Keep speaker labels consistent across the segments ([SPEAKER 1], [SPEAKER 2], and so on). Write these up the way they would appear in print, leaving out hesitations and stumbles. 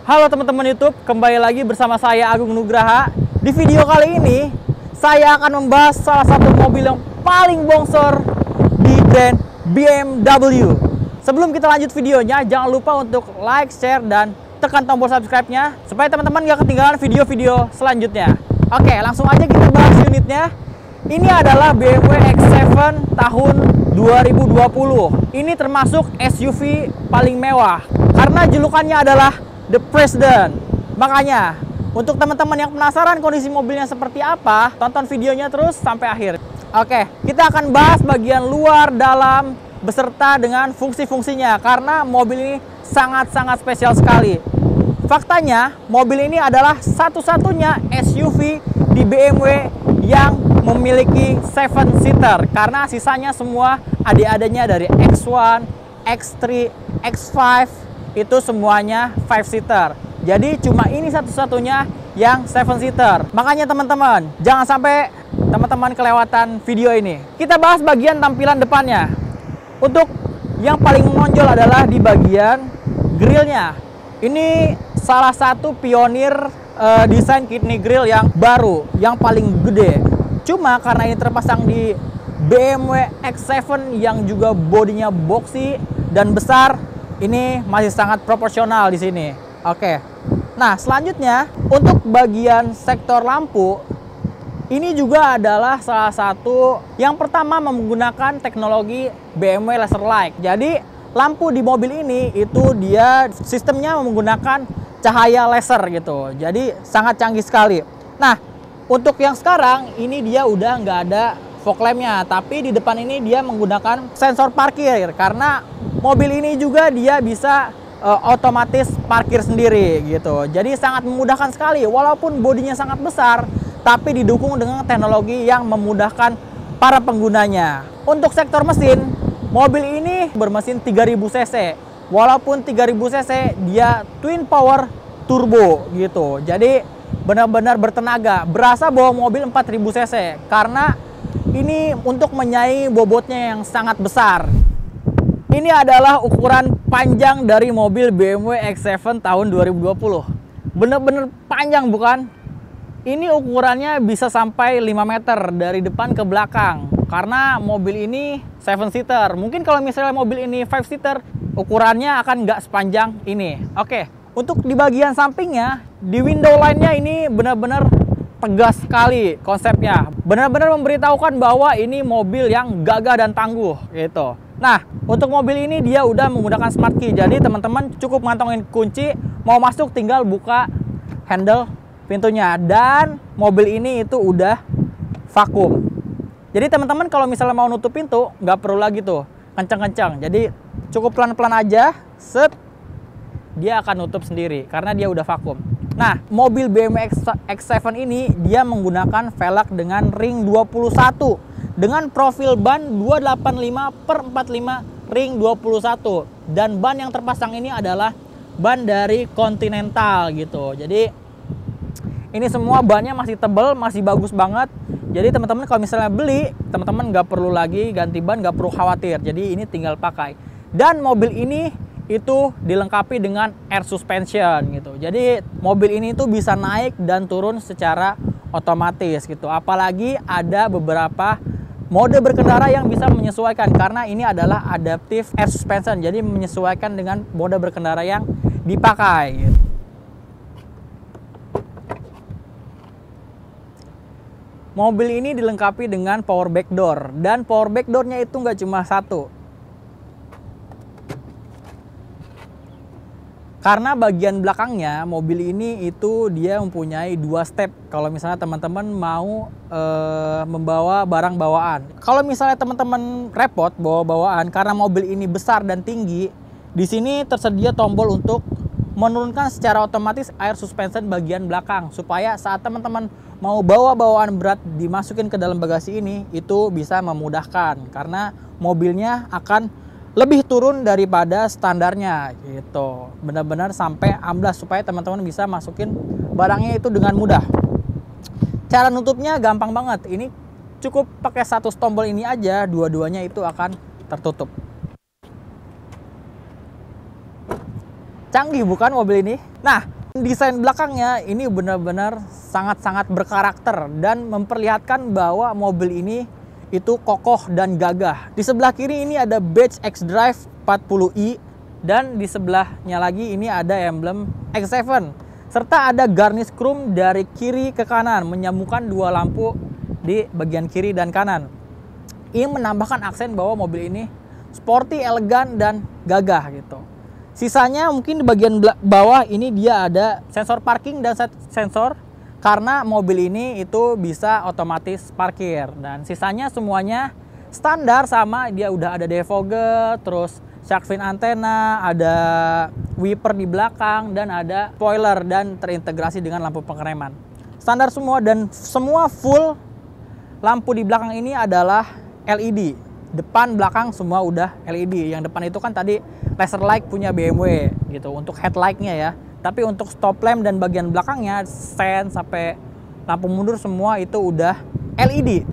[SPEAKER 1] Halo teman-teman YouTube, kembali lagi bersama saya Agung Nugraha. Di video kali ini, saya akan membahas salah satu mobil yang paling bongsor di brand BMW. Sebelum kita lanjut videonya, jangan lupa untuk like, share, dan tekan tombol subscribe-nya supaya teman-teman gak ketinggalan video-video selanjutnya. Oke, langsung aja kita bahas unitnya. Ini adalah BMW X7 tahun 2020. Ini termasuk SUV paling mewah karena julukannya adalah The President. Makanya, untuk teman-teman yang penasaran kondisi mobilnya seperti apa, tonton videonya terus sampai akhir. Oke, kita akan bahas bagian luar, dalam, beserta dengan fungsi-fungsinya karena mobil ini sangat-sangat spesial sekali. Faktanya, mobil ini adalah satu-satunya SUV di BMW yang memiliki 7-seater karena sisanya semua adik-adiknya dari X1, X3, X5 itu semuanya 5-seater. Jadi cuma ini satu-satunya yang 7-seater. Makanya teman-teman, jangan sampai teman-teman kelewatan video ini. Kita bahas bagian tampilan depannya. Untuk yang paling menonjol adalah di bagian grillnya. Ini salah satu pionir desain kidney grill yang baru, yang paling gede. Cuma karena ini terpasang di BMW X7 yang juga bodinya boxy dan besar, ini masih sangat proporsional di sini. Oke. Nah, selanjutnya untuk bagian sektor lampu, ini juga adalah salah satu yang pertama menggunakan teknologi BMW Laser Light. Jadi, lampu di mobil ini itu dia sistemnya menggunakan cahaya laser gitu. Jadi, sangat canggih sekali. Nah, untuk yang sekarang ini dia udah nggak ada fog lamp-nya, tapi di depan ini dia menggunakan sensor parkir karena mobil ini juga dia bisa otomatis parkir sendiri gitu. Jadi sangat memudahkan sekali walaupun bodinya sangat besar, tapi didukung dengan teknologi yang memudahkan para penggunanya. Untuk sektor mesin, mobil ini bermesin 3000 cc. Walaupun 3000 cc dia twin power turbo gitu. Jadi benar-benar bertenaga, berasa bawa mobil 4000 cc karena ini untuk menyaingi bobotnya yang sangat besar. Ini adalah ukuran panjang dari mobil BMW X7 tahun 2020. Benar-benar panjang bukan? Ini ukurannya bisa sampai 5 meter dari depan ke belakang karena mobil ini 7-seater. Mungkin kalau misalnya mobil ini 5-seater, ukurannya akan nggak sepanjang ini. Oke, untuk di bagian sampingnya, di window line-nya ini benar-benar tegas sekali konsepnya. Benar-benar memberitahukan bahwa ini mobil yang gagah dan tangguh gitu. Nah, untuk mobil ini dia udah menggunakan smart key. Jadi teman-teman cukup ngantongin kunci, mau masuk tinggal buka handle pintunya. Dan mobil ini itu udah vakum. Jadi teman-teman kalau misalnya mau nutup pintu, nggak perlu lagi tuh kencang-kencang. Jadi cukup pelan-pelan aja, set, dia akan nutup sendiri karena dia udah vakum. Nah, mobil BMW X7 ini dia menggunakan velg dengan ring 21 dengan profil ban 285/45 ring 21 dan ban yang terpasang ini adalah ban dari Continental gitu. Jadi ini semua bannya masih tebal, masih bagus banget. Jadi teman-teman kalau misalnya beli, teman-teman nggak perlu lagi ganti ban, nggak perlu khawatir. Jadi ini tinggal pakai. Dan mobil ini itu dilengkapi dengan air suspension gitu. Jadi mobil ini tuh bisa naik dan turun secara otomatis gitu. Apalagi ada beberapa mode berkendara yang bisa menyesuaikan karena ini adalah adaptive air suspension. Jadi menyesuaikan dengan mode berkendara yang dipakai gitu. Mobil ini dilengkapi dengan power back door dan power back door-nya itu nggak cuma satu. Karena bagian belakangnya mobil ini itu dia mempunyai 2 step kalau misalnya teman-teman mau membawa barang bawaan. Kalau misalnya teman-teman repot bawa bawaan karena mobil ini besar dan tinggi, di sini tersedia tombol untuk menurunkan secara otomatis air suspension bagian belakang supaya saat teman-teman mau bawa bawaan berat dimasukin ke dalam bagasi ini itu bisa memudahkan karena mobilnya akan lebih turun daripada standarnya gitu. Benar-benar sampai amblas supaya teman-teman bisa masukin barangnya itu dengan mudah. Cara nutupnya gampang banget. Ini cukup pakai satu tombol ini aja, dua-duanya itu akan tertutup. Canggih bukan mobil ini? Nah, desain belakangnya ini benar-benar sangat-sangat berkarakter dan memperlihatkan bahwa mobil ini itu kokoh dan gagah. Di sebelah kiri ini ada badge xDrive 40i dan di sebelahnya lagi ini ada emblem X7 serta ada garnish chrome dari kiri ke kanan menyambungkan dua lampu di bagian kiri dan kanan. Ini menambahkan aksen bahwa mobil ini sporty, elegan dan gagah gitu. Sisanya mungkin di bagian bawah ini dia ada sensor parking dan sensor karena mobil ini itu bisa otomatis parkir, dan sisanya semuanya standar sama, dia udah ada defogger, terus shark fin antena, ada wiper di belakang dan ada spoiler dan terintegrasi dengan lampu pengereman. Standar semua dan semua full lampu di belakang ini adalah LED. Depan belakang semua udah LED. Yang depan itu kan tadi laser light punya BMW gitu untuk headlightnya ya. Tapi untuk stop lamp dan bagian belakangnya, sen sampai lampu mundur semua itu udah LED.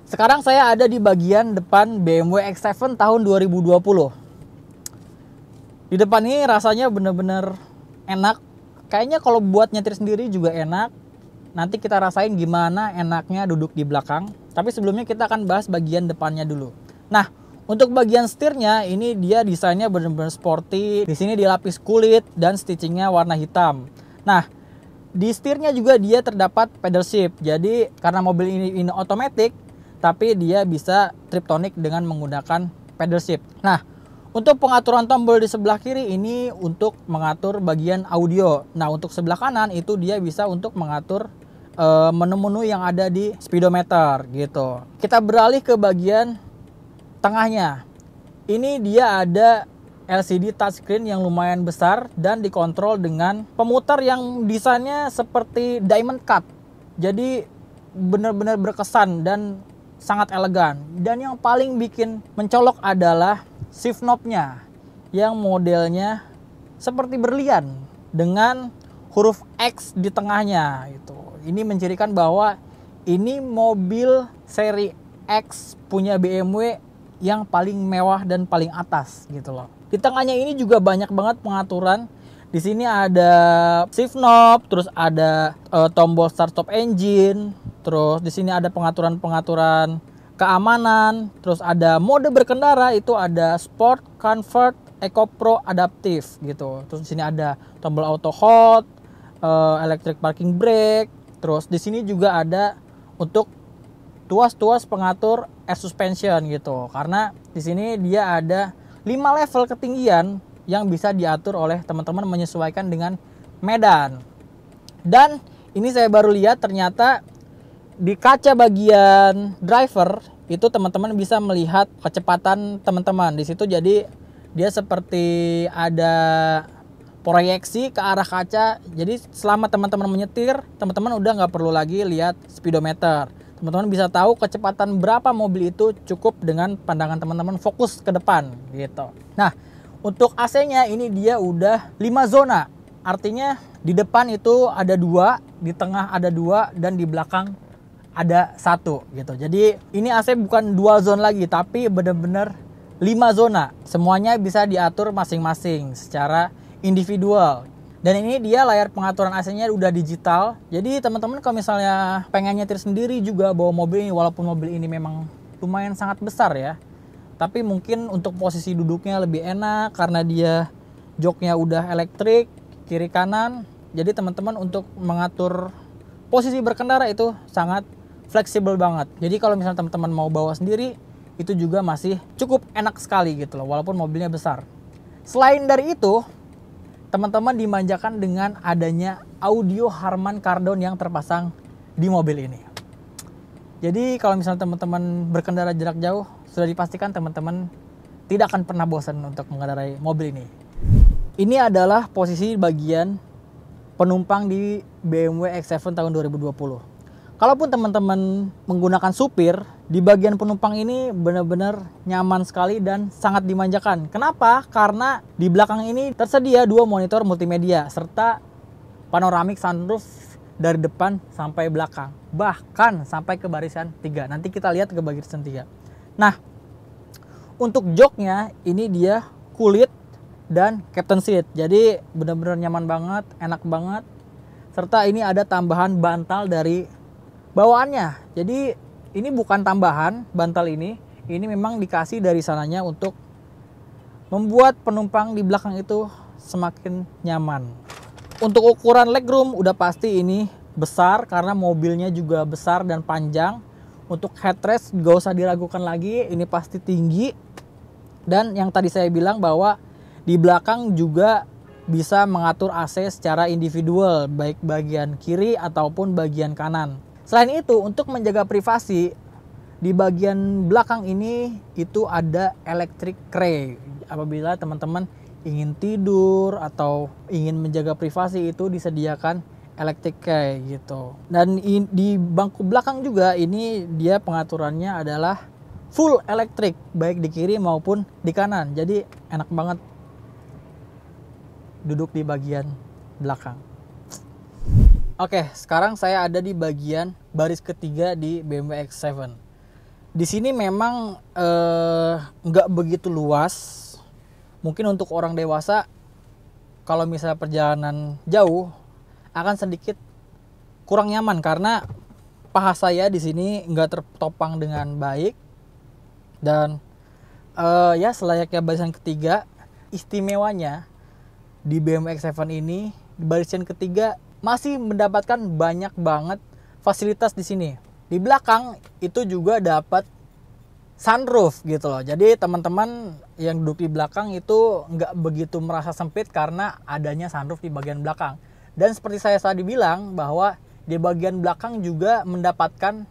[SPEAKER 1] Sekarang saya ada di bagian depan BMW X7 tahun 2020. Di depan ini rasanya bener-bener enak. Kayaknya kalau buat nyetir sendiri juga enak. Nanti kita rasain gimana enaknya duduk di belakang. Tapi sebelumnya kita akan bahas bagian depannya dulu. Nah, untuk bagian setirnya ini dia desainnya benar-benar sporty. Di sini dilapis kulit dan stitchingnya warna hitam. Nah, di setirnya juga dia terdapat pedal shift. Jadi karena mobil ini otomatis, tapi dia bisa triptonic dengan menggunakan pedal shift. Nah, untuk pengaturan tombol di sebelah kiri ini untuk mengatur bagian audio. Nah, untuk sebelah kanan itu dia bisa untuk mengatur menu-menu yang ada di speedometer gitu. Kita beralih ke bagian tengahnya. Ini dia ada LCD touchscreen yang lumayan besar dan dikontrol dengan pemutar yang desainnya seperti diamond cut. Jadi benar-benar berkesan dan sangat elegan. Dan yang paling bikin mencolok adalah shift knob-nya yang modelnya seperti berlian dengan huruf X di tengahnya itu. Ini mencirikan bahwa ini mobil seri X punya BMW yang paling mewah dan paling atas gitu loh. Di tengahnya ini juga banyak banget pengaturan. Di sini ada shift knob, terus ada tombol start stop engine, terus di sini ada pengaturan keamanan, terus ada mode berkendara itu ada sport, comfort, eco pro, adaptive gitu. Terus di sini ada tombol auto hold, electric parking brake, terus di sini juga ada untuk tuas-tuas pengatur air suspension gitu. Karena di sini dia ada 5 level ketinggian yang bisa diatur oleh teman-teman menyesuaikan dengan medan. Dan ini saya baru lihat ternyata di kaca bagian driver itu teman-teman bisa melihat kecepatan teman-teman di situ. Jadi dia seperti ada proyeksi ke arah kaca. Jadi selama teman-teman menyetir, teman-teman udah nggak perlu lagi lihat speedometer. Teman-teman bisa tahu kecepatan berapa mobil itu cukup dengan pandangan teman-teman fokus ke depan gitu. Nah, untuk AC-nya ini dia udah 5 zona. Artinya di depan itu ada 2, di tengah ada 2, dan di belakang ada 1 gitu. Jadi ini AC bukan dual zone lagi, tapi benar-benar 5 zona. Semuanya bisa diatur masing-masing secara individual. Dan ini dia layar pengaturan AC-nya udah digital. Jadi teman-teman kalau misalnya pengen nyetir sendiri juga bawa mobil ini, walaupun mobil ini memang lumayan sangat besar ya, tapi mungkin untuk posisi duduknya lebih enak karena dia joknya udah elektrik kiri kanan. Jadi teman-teman untuk mengatur posisi berkendara itu sangat fleksibel banget. Jadi kalau misalnya teman-teman mau bawa sendiri itu juga masih cukup enak sekali gitu loh, walaupun mobilnya besar. Selain dari itu, teman-teman dimanjakan dengan adanya audio Harman Kardon yang terpasang di mobil ini. Jadi kalau misalnya teman-teman berkendara jarak jauh, sudah dipastikan teman-teman tidak akan pernah bosan untuk mengendarai mobil ini. Ini adalah posisi bagian penumpang di BMW X7 tahun 2020. Kalaupun teman-teman menggunakan supir, di bagian penumpang ini benar-benar nyaman sekali dan sangat dimanjakan. Kenapa? Karena di belakang ini tersedia 2 monitor multimedia serta panoramic sunroof dari depan sampai belakang. Bahkan sampai ke barisan 3. Nanti kita lihat ke barisan 3. Nah, untuk joknya ini dia kulit dan captain seat. Jadi benar-benar nyaman banget, enak banget. Serta ini ada tambahan bantal dari bawaannya. Jadi ini bukan tambahan bantal ini memang dikasih dari sananya untuk membuat penumpang di belakang itu semakin nyaman. Untuk ukuran legroom udah pasti ini besar karena mobilnya juga besar dan panjang. Untuk headrest gak usah diragukan lagi, ini pasti tinggi. Dan yang tadi saya bilang bahwa di belakang juga bisa mengatur AC secara individual, baik bagian kiri ataupun bagian kanan. Selain itu, untuk menjaga privasi, di bagian belakang ini itu ada electric tray. Apabila teman-teman ingin tidur atau ingin menjaga privasi, itu disediakan electric tray gitu. Dan di bangku belakang juga ini dia pengaturannya adalah full elektrik, baik di kiri maupun di kanan. Jadi enak banget duduk di bagian belakang. Oke, sekarang saya ada di bagian baris ketiga di BMW X7. Di sini memang nggak begitu luas. Mungkin untuk orang dewasa, kalau misalnya perjalanan jauh, akan sedikit kurang nyaman karena paha saya di sini nggak tertopang dengan baik. Dan ya selayaknya barisan ketiga, istimewanya di BMW X7 ini di barisan ketiga masih mendapatkan banyak banget fasilitas di sini. Di belakang itu juga dapat sunroof gitu loh. Jadi teman-teman yang duduk di belakang itu nggak begitu merasa sempit karena adanya sunroof di bagian belakang. Dan seperti saya tadi bilang bahwa di bagian belakang juga mendapatkan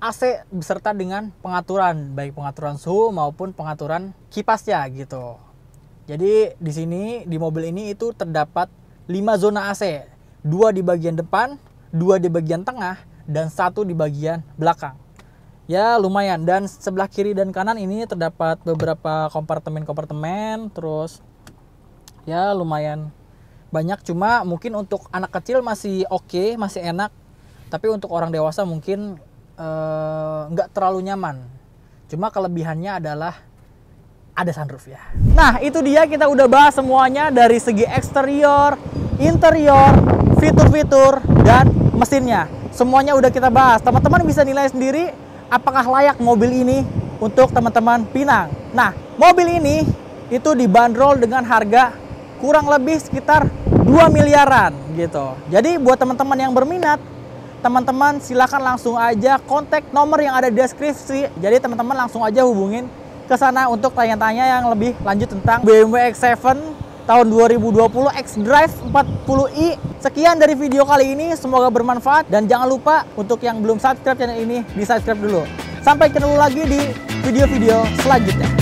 [SPEAKER 1] AC beserta dengan pengaturan, baik pengaturan suhu maupun pengaturan kipasnya gitu. Jadi di sini di mobil ini itu terdapat 5 zona AC, 2 di bagian depan, 2 di bagian tengah, dan 1 di bagian belakang. Ya lumayan. Dan sebelah kiri dan kanan ini terdapat beberapa kompartemen-kompartemen, terus ya lumayan banyak. Cuma mungkin untuk anak kecil masih oke, masih enak. Tapi untuk orang dewasa mungkin nggak terlalu nyaman. Cuma kelebihannya adalah ada sunroof ya. Nah itu dia, kita udah bahas semuanya dari segi eksterior, interior, fitur-fitur, dan mesinnya. Semuanya udah kita bahas. Teman-teman bisa nilai sendiri apakah layak mobil ini untuk teman-teman Pinang. Nah mobil ini itu dibanderol dengan harga kurang lebih sekitar 2 miliaran gitu. Jadi buat teman-teman yang berminat, teman-teman silakan langsung aja kontak nomor yang ada di deskripsi. Jadi teman-teman langsung aja hubungin ke sana untuk tanya-tanya yang lebih lanjut tentang BMW X7 tahun 2020 xDrive 40i. Sekian dari video kali ini, semoga bermanfaat dan jangan lupa untuk yang belum subscribe channel ini di subscribe dulu. Sampai ketemu lagi di video-video selanjutnya.